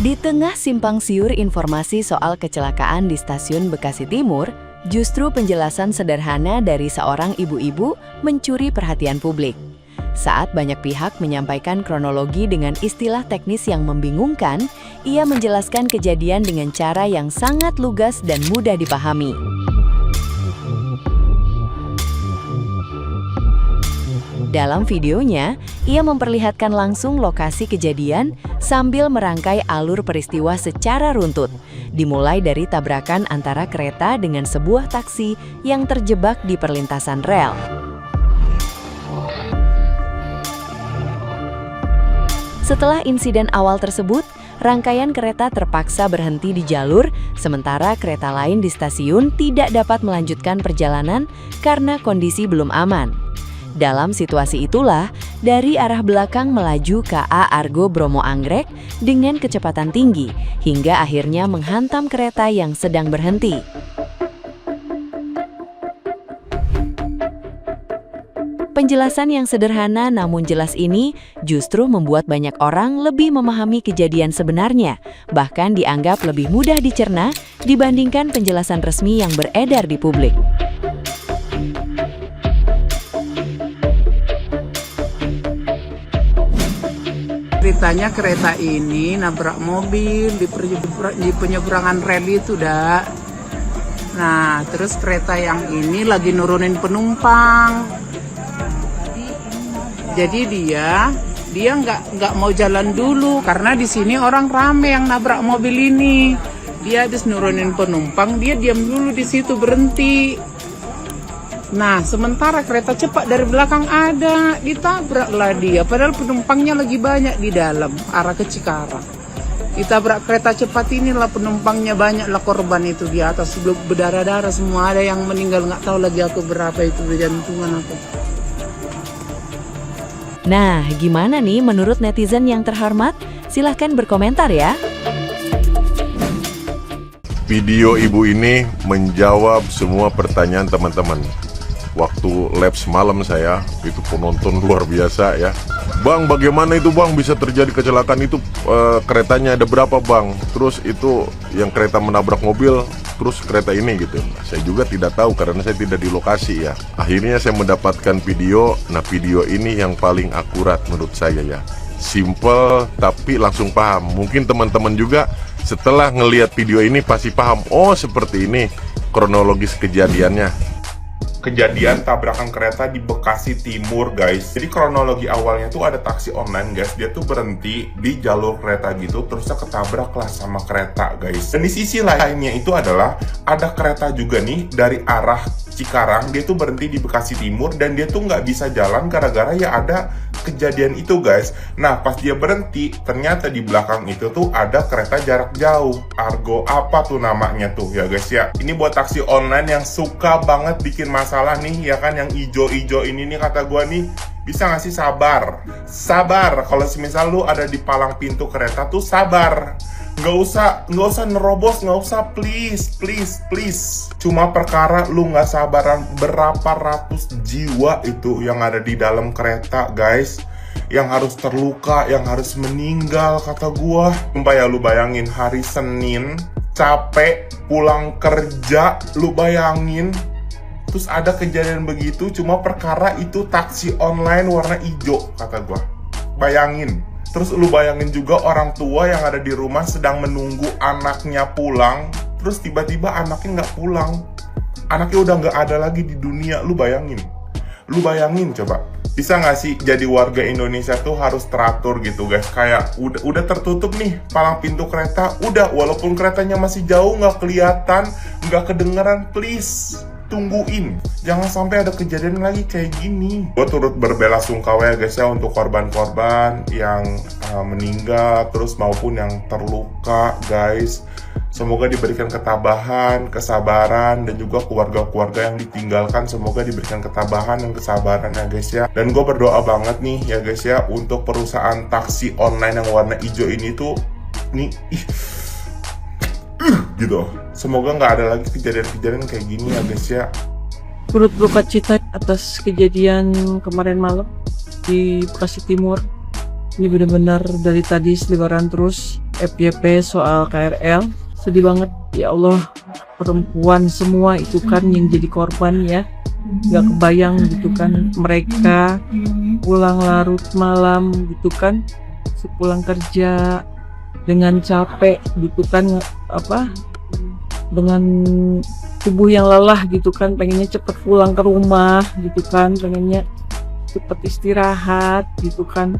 Di tengah simpang siur informasi soal kecelakaan di stasiun Bekasi Timur, justru penjelasan sederhana dari seorang ibu-ibu mencuri perhatian publik. Saat banyak pihak menyampaikan kronologi dengan istilah teknis yang membingungkan, ia menjelaskan kejadian dengan cara yang sangat lugas dan mudah dipahami. Dalam videonya, ia memperlihatkan langsung lokasi kejadian sambil merangkai alur peristiwa secara runtut, dimulai dari tabrakan antara kereta dengan sebuah taksi yang terjebak di perlintasan rel. Setelah insiden awal tersebut, rangkaian kereta terpaksa berhenti di jalur, sementara kereta lain di stasiun tidak dapat melanjutkan perjalanan karena kondisi belum aman. Dalam situasi itulah, dari arah belakang melaju KA Argo Bromo Anggrek dengan kecepatan tinggi, hingga akhirnya menghantam kereta yang sedang berhenti. Penjelasan yang sederhana namun jelas ini justru membuat banyak orang lebih memahami kejadian sebenarnya, bahkan dianggap lebih mudah dicerna dibandingkan penjelasan resmi yang beredar di publik. Ceritanya kereta ini nabrak mobil di penyeberangan rel itu, dah. Nah, terus kereta yang ini lagi nurunin penumpang. Jadi dia nggak mau jalan dulu karena di sini orang rame yang nabrak mobil ini. Dia habis nurunin penumpang, dia diam dulu di situ, berhenti. Nah, sementara kereta cepat dari belakang ada, ditabraklah dia. Padahal penumpangnya lagi banyak di dalam, arah ke Cikarang. Ditabrak kereta cepat inilah penumpangnya banyak lah, korban itu di atas berdarah-darah semua. Ada yang meninggal, nggak tahu lagi aku berapa itu, berjantungan aku. Nah, gimana nih menurut netizen yang terhormat? Silahkan berkomentar ya. Video ibu ini menjawab semua pertanyaan teman-teman. Waktu lab semalam saya, itu penonton luar biasa ya. Bang, bagaimana itu bang bisa terjadi kecelakaan itu, keretanya ada berapa bang? Terus itu yang kereta menabrak mobil, terus kereta ini gitu. Saya juga tidak tahu karena saya tidak di lokasi ya. Akhirnya saya mendapatkan video, nah video ini yang paling akurat menurut saya ya. Simple tapi langsung paham. Mungkin teman-teman juga setelah ngelihat video ini pasti paham, oh seperti ini kronologis kejadiannya. Kejadian tabrakan kereta di Bekasi Timur, guys. Jadi kronologi awalnya tuh ada taksi online, guys. Dia tuh berhenti di jalur kereta gitu, terusnya ketabrak lah sama kereta, guys. Dan di sisi lainnya itu adalah ada kereta juga nih dari arah Cikarang. Dia tuh berhenti di Bekasi Timur dan dia tuh nggak bisa jalan gara-gara ya ada kejadian itu, guys. Nah, pas dia berhenti, ternyata di belakang itu tuh ada kereta jarak jauh. Argo apa tuh namanya tuh ya, guys ya. Ini buat taksi online yang suka banget bikin masalah nih, ya kan, yang ijo-ijo ini nih, kata gua nih, bisa nggak sih sabar? Sabar, kalau semisal lu ada di palang pintu kereta tuh sabar. Nggak usah nerobos, nggak usah, please. Cuma perkara lu nggak sabaran, berapa ratus jiwa itu yang ada di dalam kereta, guys, yang harus terluka, yang harus meninggal, kata gua. Sumpah ya, lu bayangin hari Senin capek pulang kerja, lu bayangin terus ada kejadian begitu, cuma perkara itu taksi online warna hijau, kata gua. Bayangin. Terus lu bayangin juga orang tua yang ada di rumah sedang menunggu anaknya pulang, terus tiba-tiba anaknya nggak pulang. Anaknya udah nggak ada lagi di dunia, lu bayangin. Lu bayangin coba. Bisa nggak sih jadi warga Indonesia tuh harus teratur gitu, guys. Kayak udah tertutup nih palang pintu kereta, udah, walaupun keretanya masih jauh, nggak kelihatan, nggak kedengeran, please. Tungguin, jangan sampai ada kejadian lagi kayak gini. Gue turut berbelasungkawa ya, guys ya, untuk korban-korban yang meninggal terus maupun yang terluka, guys. Semoga diberikan ketabahan, kesabaran, dan juga keluarga-keluarga yang ditinggalkan semoga diberikan ketabahan dan kesabaran ya, guys ya. Dan gue berdoa banget nih ya, guys ya, untuk perusahaan taksi online yang warna hijau ini tuh nih gitu. Semoga nggak ada lagi kejadian-kejadian kayak gini ya, guys ya. Turut berduka cita atas kejadian kemarin malam di Bekasi Timur. Ini benar-benar dari tadi seliweran terus FYP soal KRL. Sedih banget, ya Allah, perempuan semua itu kan yang jadi korban ya. Gak kebayang gitu kan, mereka pulang larut malam gitu kan, sepulang kerja dengan capek gitu kan, dengan tubuh yang lelah gitu kan, pengennya cepet pulang ke rumah gitu kan, pengennya cepet istirahat gitu kan,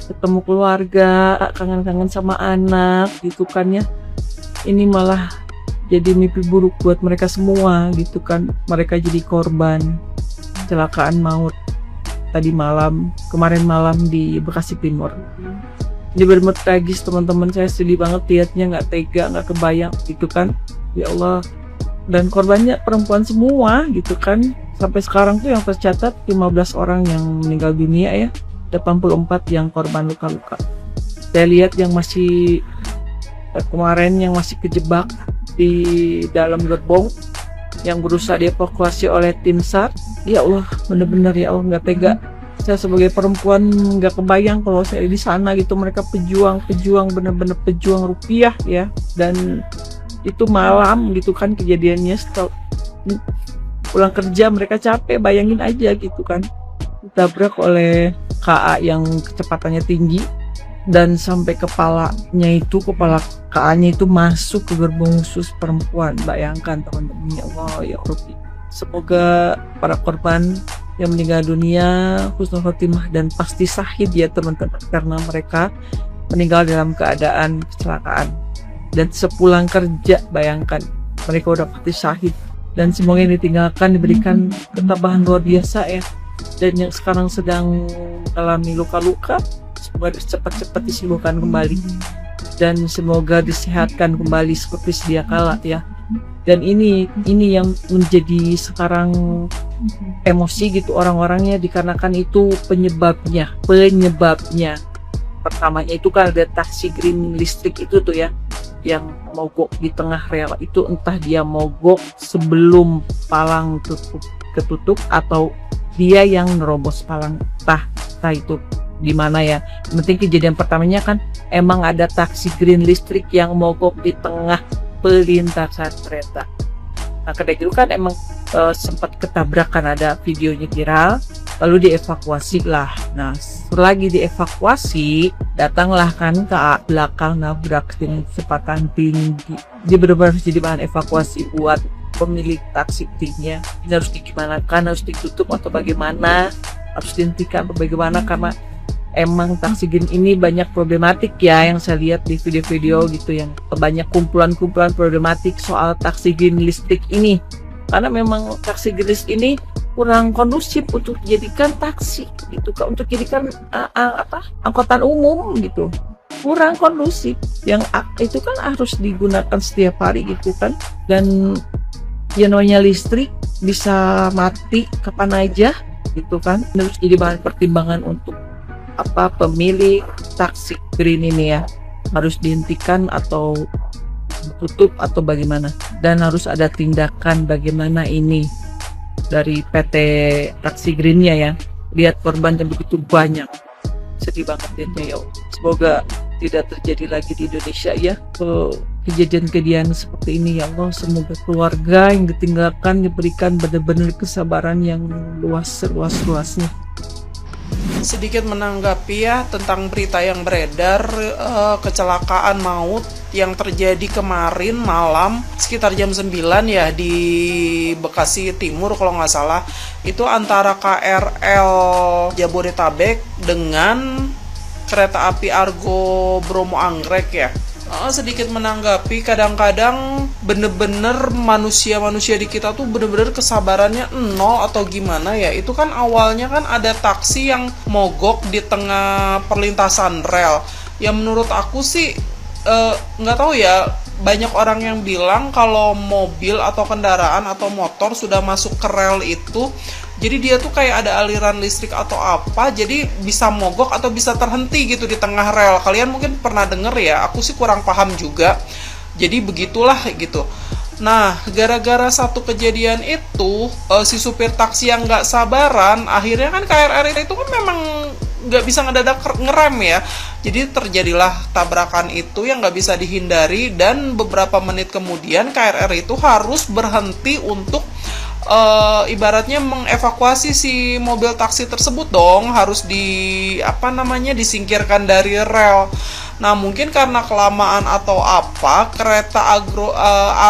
ketemu keluarga, kangen-kangen sama anak gitu kan ya. Ini malah jadi mimpi buruk buat mereka semua gitu kan. Mereka jadi korban kecelakaan maut kemarin malam di Bekasi Timur. Ini benar-benar tragis teman-teman, saya sedih banget lihatnya, nggak tega, nggak kebayang gitu kan, ya Allah. Dan korbannya perempuan semua gitu kan. Sampai sekarang tuh yang tercatat 15 orang yang meninggal dunia ya, 84 yang korban luka-luka. Saya lihat yang masih kemarin yang masih kejebak di dalam gerbong yang berusaha dievakuasi oleh tim SAR. Ya Allah, bener-bener ya Allah, nggak tega. Saya sebagai perempuan nggak kebayang kalau saya di sana gitu. Mereka pejuang bener-bener pejuang rupiah ya. Dan itu malam gitu kan kejadiannya, setelah pulang kerja mereka capek, bayangin aja gitu kan, ditabrak oleh KA yang kecepatannya tinggi dan sampai kepala KA-nya itu masuk ke gerbong khusus perempuan. Bayangkan teman-teman, ya Allah ya Rabbi. Semoga para korban yang meninggal dunia husnul khotimah dan pasti syahid ya teman-teman, karena mereka meninggal dalam keadaan kecelakaan. Dan sepulang kerja, bayangkan mereka udah pasti syahid. Dan semoga yang ditinggalkan diberikan ketabahan luar biasa ya. Dan yang sekarang sedang mengalami luka-luka, semoga cepat-cepat disembuhkan kembali. Dan semoga disehatkan kembali seperti sedia kala ya. Dan ini yang menjadi sekarang emosi gitu orang-orangnya, dikarenakan itu penyebabnya. Pertamanya itu kan ada taksi green listrik itu tuh ya, yang mogok di tengah rel itu, entah dia mogok sebelum palang ketutup atau dia yang nerobos palang, entah itu di mana ya. Penting kejadian pertamanya kan emang ada taksi green listrik yang mogok di tengah pelintasan kereta. Nah kedai itu kan emang sempat ketabrakan, ada videonya viral, lalu dievakuasi lah. Nah selagi dievakuasi, datanglah kan ke belakang nabrak dengan kecepatan tinggi. Dia benar-benar jadi bahan evakuasi buat pemilik taksi tingginya. Ini harus digimanakan, harus ditutup atau bagaimana, harus dihentikan atau bagaimana, karena emang taksi green ini banyak problematik ya, yang saya lihat di video-video gitu, yang banyak kumpulan-kumpulan problematik soal taksi green listrik ini. Karena memang taksi green listrik ini kurang kondusif untuk dijadikan taksi gitu, untuk jadikan angkutan umum gitu, kurang kondusif. Yang itu kan harus digunakan setiap hari gitu kan. Dan ya namanya listrik bisa mati kapan aja gitu kan, harus jadi bahan pertimbangan untuk pemilik taksi green ini ya, harus dihentikan atau tutup atau bagaimana. Dan harus ada tindakan bagaimana ini dari PT taksi greennya ya. Lihat korban yang begitu banyak, sedih banget ya. Semoga tidak terjadi lagi di Indonesia ya kejadian-kejadian seperti ini ya Allah. Semoga keluarga yang ditinggalkan diberikan benar-benar kesabaran yang luas-luasnya. Sedikit menanggapi ya tentang berita yang beredar, kecelakaan maut yang terjadi kemarin malam sekitar jam 9 ya di Bekasi Timur kalau nggak salah. Itu antara KRL Jabodetabek dengan kereta api Argo Bromo Anggrek ya. Sedikit menanggapi, kadang-kadang bener-bener manusia-manusia di kita tuh bener-bener kesabarannya nol atau gimana ya. Itu kan awalnya kan ada taksi yang mogok di tengah perlintasan rel. Ya menurut aku sih nggak tahu ya, banyak orang yang bilang kalau mobil atau kendaraan atau motor sudah masuk ke rel itu, jadi dia tuh kayak ada aliran listrik atau apa, jadi bisa mogok atau bisa terhenti gitu di tengah rel. Kalian mungkin pernah denger ya, aku sih kurang paham juga. Jadi begitulah gitu. Nah, gara-gara satu kejadian itu, si supir taksi yang nggak sabaran, akhirnya kan KRL itu kan memang nggak bisa ngedadak ngerem ya. Jadi terjadilah tabrakan itu yang nggak bisa dihindari, dan beberapa menit kemudian KRR itu harus berhenti untuk ibaratnya mengevakuasi si mobil taksi tersebut dong, harus disingkirkan dari rel. Nah, mungkin karena kelamaan atau apa, kereta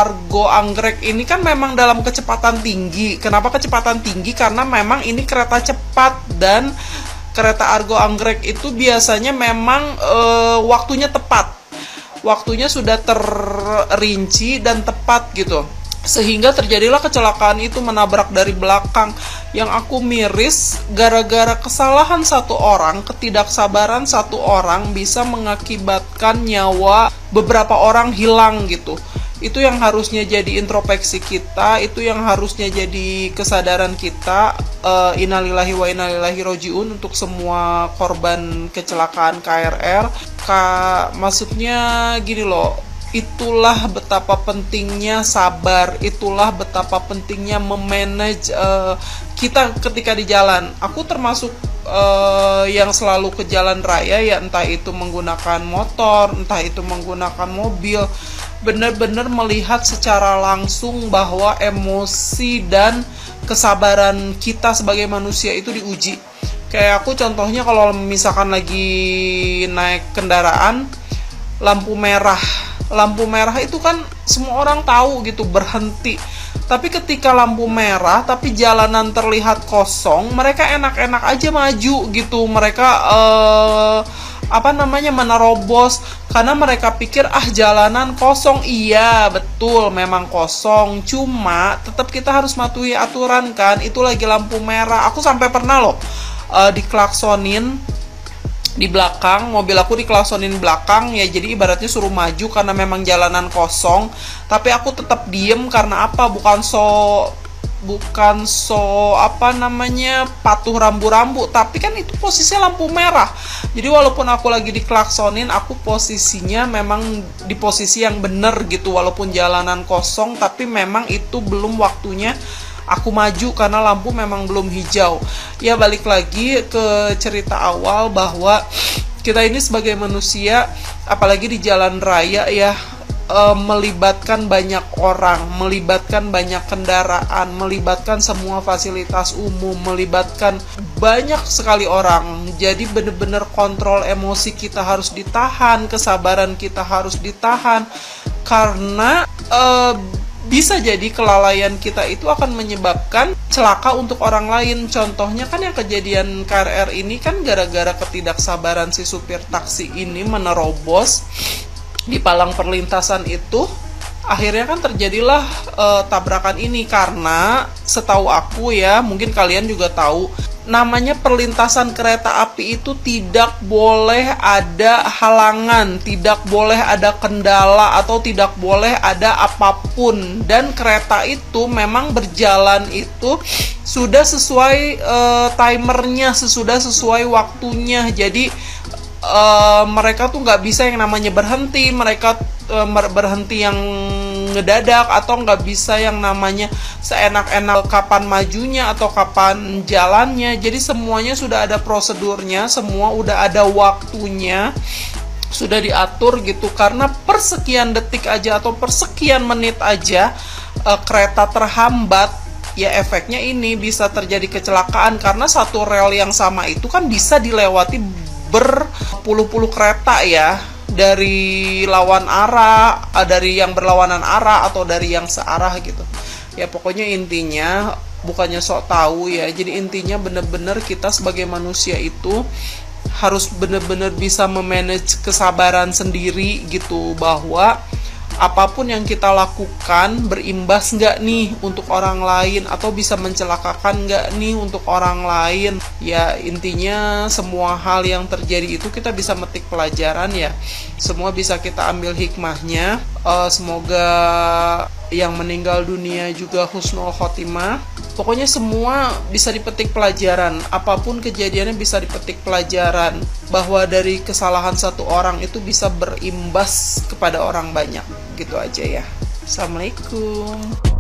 Argo Anggrek ini kan memang dalam kecepatan tinggi. Kenapa kecepatan tinggi? Karena memang ini kereta cepat, dan kereta Argo Anggrek itu biasanya memang waktunya tepat. Waktunya sudah terinci dan tepat gitu. Sehingga terjadilah kecelakaan itu, menabrak dari belakang. Yang aku miris, gara-gara kesalahan satu orang, ketidaksabaran satu orang bisa mengakibatkan nyawa beberapa orang hilang gitu. Itu yang harusnya jadi introspeksi kita, itu yang harusnya jadi kesadaran kita. Innalillahi wa inna ilaihi rajiun untuk semua korban kecelakaan KRR. Maksudnya gini loh, itulah betapa pentingnya sabar, itulah betapa pentingnya memanage kita ketika di jalan. Aku termasuk yang selalu ke jalan raya ya, entah itu menggunakan motor, entah itu menggunakan mobil, benar-benar melihat secara langsung bahwa emosi dan kesabaran kita sebagai manusia itu diuji. Kayak aku contohnya kalau misalkan lagi naik kendaraan, lampu merah itu kan semua orang tahu gitu, berhenti. Tapi ketika lampu merah tapi jalanan terlihat kosong, mereka enak-enak aja maju gitu. Mereka menerobos karena mereka pikir jalanan kosong. Iya, betul, memang kosong. Cuma tetap kita harus matuhi aturan kan. Itu lagi lampu merah. Aku sampai pernah loh diklaksonin di belakang, mobil aku diklaksonin belakang ya, jadi ibaratnya suruh maju karena memang jalanan kosong, tapi aku tetap diem karena apa? Bukan patuh rambu-rambu, tapi kan itu posisinya lampu merah. Jadi walaupun aku lagi diklaksonin, aku posisinya memang di posisi yang bener gitu, walaupun jalanan kosong, tapi memang itu belum waktunya aku maju karena lampu memang belum hijau. Ya, balik lagi ke cerita awal bahwa kita ini sebagai manusia, apalagi di jalan raya ya, melibatkan banyak orang, melibatkan banyak kendaraan, melibatkan semua fasilitas umum, melibatkan banyak sekali orang. Jadi benar-benar kontrol emosi kita harus ditahan, kesabaran kita harus ditahan, karena bisa jadi kelalaian kita itu akan menyebabkan celaka untuk orang lain. Contohnya kan yang kejadian KRR ini kan gara-gara ketidaksabaran si supir taksi ini menerobos di palang perlintasan itu, akhirnya kan terjadilah tabrakan ini. Karena setahu aku ya, mungkin kalian juga tahu, namanya perlintasan kereta api itu tidak boleh ada halangan, tidak boleh ada kendala, atau tidak boleh ada apapun. Dan kereta itu memang berjalan itu sudah sesuai timernya, sudah sesuai waktunya. Jadi mereka tuh nggak bisa yang namanya berhenti, mereka berhenti yang ngedadak, atau nggak bisa yang namanya seenak-enak kapan majunya atau kapan jalannya. Jadi semuanya sudah ada prosedurnya, semua udah ada waktunya, sudah diatur gitu. Karena persekian detik aja atau persekian menit aja kereta terhambat, ya efeknya ini bisa terjadi kecelakaan. Karena satu rel yang sama itu kan bisa dilewati berpuluh-puluh kereta ya, dari lawan arah, dari yang berlawanan arah atau dari yang searah gitu. Ya pokoknya intinya bukannya sok tahu ya. Jadi intinya bener-bener kita sebagai manusia itu harus bener-bener bisa memanage kesabaran sendiri gitu, bahwa apapun yang kita lakukan berimbas nggak nih untuk orang lain, atau bisa mencelakakan nggak nih untuk orang lain. Ya intinya semua hal yang terjadi itu kita bisa metik pelajaran ya, semua bisa kita ambil hikmahnya. Semoga yang meninggal dunia juga husnul khotimah. Pokoknya semua bisa dipetik pelajaran, apapun kejadiannya bisa dipetik pelajaran, bahwa dari kesalahan satu orang itu bisa berimbas kepada orang banyak. Gitu aja ya. Assalamualaikum.